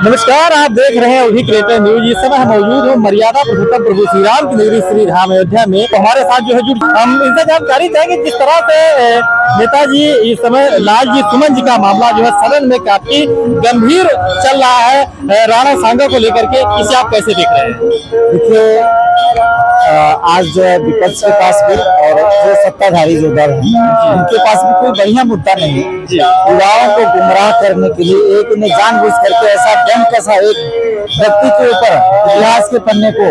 नमस्कार, आप देख रहे हैं अभी क्रिएटर न्यूज। इस समय हम मौजूद हूँ मर्यादा पुरुषोत्तम प्रभु श्री राम की नगरी श्री धाम अयोध्या में। तो हमारे साथ जो है हम इनसे जानकारी चाहेंगे जिस तरह से नेताजी इस समय लालजी सुमन जी का मामला जो है सदन में काफी गंभीर चल रहा है राणा सांगा को लेकर के, इसे आप कैसे देख रहे हैं? देखिए, आज जो है विपक्ष के पास भी और जो सत्ताधारी जो दल हैं उनके पास भी कोई बढ़िया मुद्दा नहीं है। युवाओं को गुमराह करने के लिए एक ने जानबूझ करके ऐसा दम कसा एक व्यक्ति के ऊपर इतिहास के पन्ने को,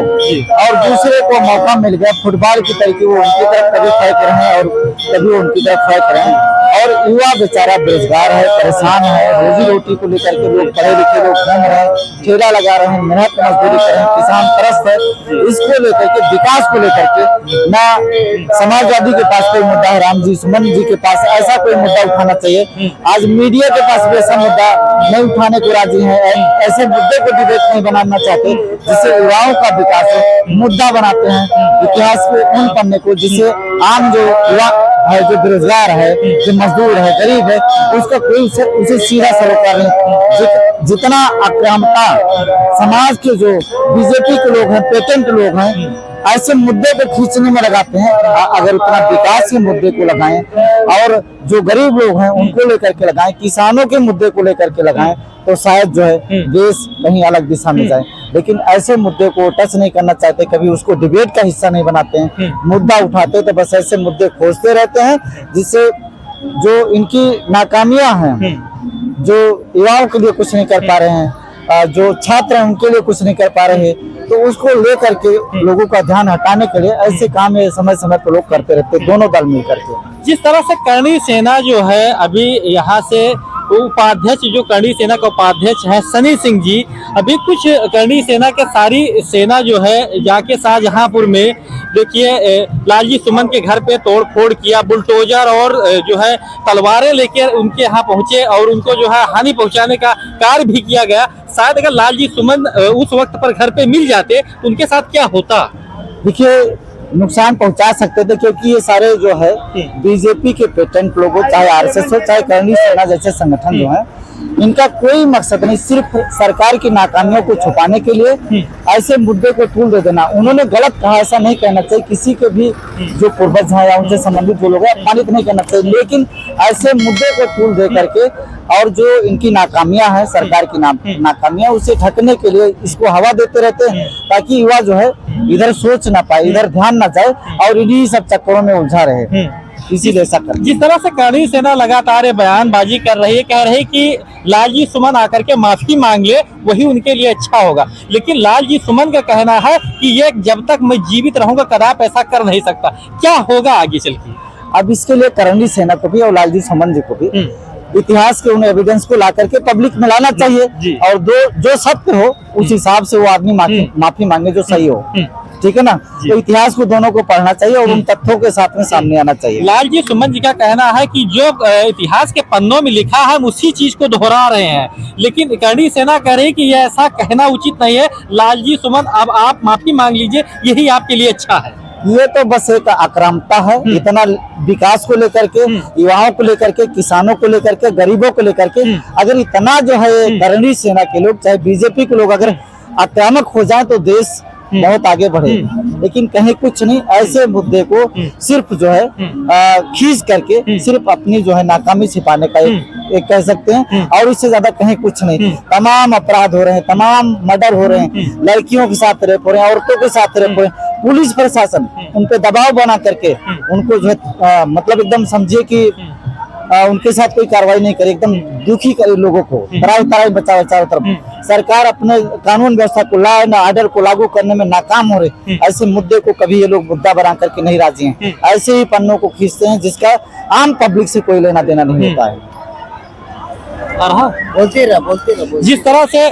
और दूसरे को मौका मिल गया फुटबॉल की तरीके वो उनकी तरफ कभी फेंक रहे हैं और कभी उनकी तरफ फेंक रहे हैं। और युवा बेचारा बेरोजगार है, परेशान है, रोजी रोटी को लेकर के लोग पढ़े लिखे लोग घूम रहे हैं, ठेला लगा रहे हैं, मेहनत मजदूरी कर रहे हैं, किसान त्रस्त है। इसको लेकर के, विकास को लेकर के ना समाजवादी के पास कोई मुद्दा है, रामजी सुमन जी के पास ऐसा कोई मुद्दा उठाना चाहिए। आज मीडिया के पास भी ऐसा मुद्दा नहीं उठाने को राजी है। ऐसे मुद्दे को डिबेट नहीं बनाना चाहते जिससे युवाओं का विकास हो। मुद्दा बनाते हैं इतिहास के उन पन्ने को जिससे आम जो युवा है, जो बेरोजगार है, जो मजदूर है, गरीब है, उसका कोई उसे सीधा सरोकार नहीं। जितना आक्रामकता समाज के जो बीजेपी के लोग हैं, पेटेंट लोग हैं, ऐसे मुद्दे को खींचने में लगाते हैं। अगर उतना विकास के मुद्दे को लगाएं और जो गरीब लोग हैं उनको लेकर के लगाएं, किसानों के मुद्दे को लेकर के लगाएं, तो शायद जो है देश कहीं अलग दिशा में जाए। लेकिन ऐसे मुद्दे को टच नहीं करना चाहते, कभी उसको डिबेट का हिस्सा नहीं बनाते हैं। मुद्दा उठाते तो बस ऐसे मुद्दे खोजते रहते हैं जिससे जो इनकी नाकामियां हैं, जो युवाओं के लिए कुछ नहीं कर पा रहे हैं, जो छात्र हैं उनके लिए कुछ नहीं कर पा रहे हैं, तो उसको लेकर के लोगों का ध्यान हटाने के लिए ऐसे काम समय समय पर लोग करते रहते, दोनों दल मिल करके। जिस तरह से करणी सेना जो है अभी यहाँ से उपाध्यक्ष, जो करणी सेना का उपाध्यक्ष है सनी सिंह जी, अभी कुछ करणी सेना के सारी सेना जो है जाके शाहजहांपुर में देखिए लालजी सुमन के घर पे तोड़ फोड़ किया, बुलडोजर और जो है तलवारें लेकर उनके यहाँ पहुंचे और उनको जो है हानि पहुंचाने का कार्य भी किया गया। शायद अगर लालजी सुमन उस वक्त पर घर पे मिल जाते उनके साथ क्या होता? देखिए, नुकसान पहुंचा सकते थे, क्योंकि ये सारे जो है बीजेपी के पेटेंट लोगों, चाहे आरएसएस हो, चाहे करणी सेना जैसे संगठन जो है, इनका कोई मकसद नहीं, सिर्फ सरकार की नाकामियों को छुपाने के लिए ऐसे मुद्दे को टूल दे देना। उन्होंने गलत कहा, ऐसा नहीं कहना चाहिए, किसी के भी जो पूर्वज हैं या उनसे संबंधित जो लोग हैं अपमानित नहीं करना चाहिए, लेकिन ऐसे मुद्दे को टूल दे करके और जो इनकी नाकामियां हैं, सरकार की नाकामियां, उसे ढकने के लिए इसको हवा देते रहते हैं ताकि युवा जो है इधर सोच ना पाए, इधर ध्यान ना जाए और इन्हीं सब चक्करों में उलझा रहे। इसीलिए ऐसा कर, जिस तरह से करणी सेना लगातार बयानबाजी कर रही है, कह रही कि लालजी सुमन आकर के माफी मांग ले वही उनके लिए अच्छा होगा, लेकिन लालजी सुमन का कहना है कि ये जब तक मैं जीवित रहूंगा कदापि ऐसा कर नहीं सकता। क्या होगा आगे चल के? अब इसके लिए करणी सेना को भी और लालजी सुमन जी को भी इतिहास के उन एविडेंस को ला करके पब्लिक में लाना चाहिए और जो सत्य हो उस हिसाब से वो आदमी माफी मांगे जो सही हो, ठीक है ना। तो इतिहास को दोनों को पढ़ना चाहिए और उन तथ्यों के साथ में सामने आना चाहिए। लालजी सुमन जी का कहना है कि जो इतिहास के पन्नों में लिखा है हम उसी चीज को दोहरा रहे हैं, लेकिन करणी सेना कह रही है कि यह ऐसा कहना उचित नहीं है। लालजी सुमन, अब आप माफी मांग लीजिए, यही आपके लिए अच्छा है। ये तो बस एक आक्रामकता है। इतना विकास को लेकर के, युवाओं को लेकर के, किसानों को लेकर के, गरीबों को लेकर के, अगर इतना जो है करणी सेना के लोग, चाहे बीजेपी के लोग अगर आक्रामक हो जाए तो देश बहुत आगे बढ़े, लेकिन कहीं कुछ नहीं। ऐसे मुद्दे को सिर्फ जो है खींच करके सिर्फ अपनी जो है नाकामी छिपाने का एक कह सकते हैं, और इससे ज्यादा कहीं कुछ नहीं। तमाम अपराध हो रहे हैं, तमाम मर्डर हो रहे हैं, लड़कियों के साथ रेप हो रहे हैं, औरतों के साथ रेप हो रहे हैं। पुलिस प्रशासन उन पे दबाव बना करके उनको जो है मतलब एकदम समझिए कि उनके साथ कोई कार्रवाई नहीं करे, एकदम दुखी करे लोगों को, तराई बचाओ चारों तरफ। सरकार अपने कानून व्यवस्था को, लॉ एंड ऑर्डर को लागू करने में नाकाम हो रही। ऐसे मुद्दे को कभी ये लोग मुद्दा बना करके नहीं राजी हैं। ऐसे ही पन्नों को खींचते हैं जिसका आम पब्लिक से कोई लेना देना नहीं होता है। बोलते रहो। जिस तरह से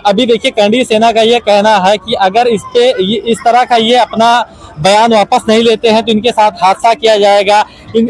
अभी देखिए करणी सेना का ये कहना है कि अगर इस तरह का ये अपना बयान वापस नहीं लेते हैं तो इनके साथ हादसा किया जाएगा।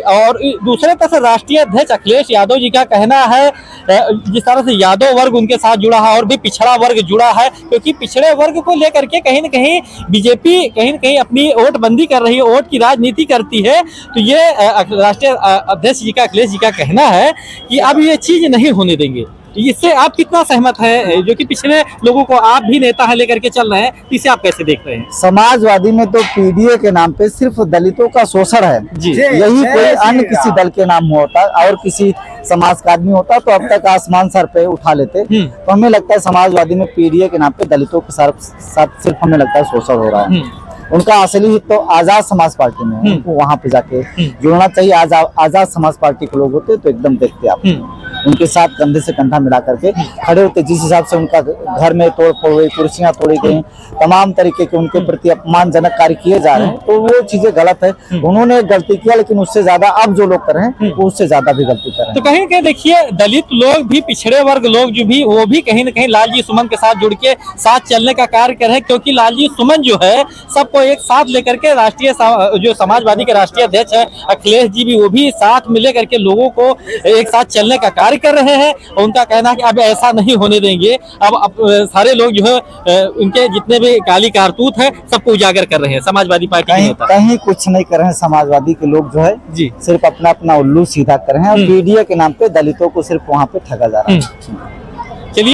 और दूसरे तरफ से राष्ट्रीय अध्यक्ष अखिलेश यादव जी का कहना है, जिस तरह से यादव वर्ग उनके साथ जुड़ा है और भी पिछड़ा वर्ग जुड़ा है, क्योंकि पिछड़े वर्ग को लेकर के कहीं न कहीं बीजेपी कहीं न कहीं अपनी वोट बंदी कर रही है, वोट की राजनीति करती है। तो ये राष्ट्रीय अध्यक्ष जी का, अखिलेश जी का कहना है कि अब ये चीज नहीं होने देंगे। इससे आप कितना सहमत है, जो कि पिछड़े लोगों को आप भी नेता है लेकर के चल रहे हैं, इसे आप कैसे देख रहे हैं? समाजवादी में तो पीडीए के नाम पे सिर्फ दलितों का शोषण है। जी। यही कोई अन्य किसी दल के नाम होता और किसी समाज का आदमी होता तो अब तक आसमान सर पे उठा लेते। तो हमें लगता है समाजवादी में पीडीए के नाम पे दलितों के साथ सिर्फ हमें लगता है शोषण हो रहा है। उनका असली हित तो आजाद समाज पार्टी में है। उनको वहां पे जाके जुड़ना चाहिए। आजाद समाज पार्टी के लोग होते तो एकदम देखते आप उनके साथ कंधे से कंधा मिला करके खड़े होते। जिस हिसाब से उनका घर में तोड़ फोड़ हुई, कुर्सियां तोड़ी गई, तमाम तरीके के उनके प्रति अपमानजनक कार्य किए जा रहे हैं, तो वो चीजें गलत है। उन्होंने गलती किया, लेकिन उससे ज्यादा अब जो लोग कर रहे हैं वो उससे ज्यादा भी गलती कर रहे हैं। तो कहीं ना कहीं देखिए, दलित लोग भी, पिछड़े वर्ग लोग जो भी, वो भी कहीं ना कहीं लालजी सुमन के साथ जुड़ के साथ चलने का कार्य कर रहे हैं, क्योंकि लालजी सुमन जो है सबको एक साथ लेकर के राष्ट्रीय जो समाजवादी के राष्ट्रीय अध्यक्ष है अखिलेश जी भी, वो भी साथ मिले करके लोगों को एक साथ चलने का कार्य कर रहे हैं। उनका कहना है कि अब ऐसा नहीं होने देंगे। अब सारे लोग जो है उनके जितने भी काली कारतूत है सबको उजागर कर रहे हैं। समाजवादी पार्टी कहीं कुछ नहीं कर रहे हैं। समाजवादी के लोग जो है जी सिर्फ अपना उल्लू सीधा कर रहे हैं और पीडीए के नाम पे दलितों को सिर्फ वहाँ पे ठगा जा रहा है।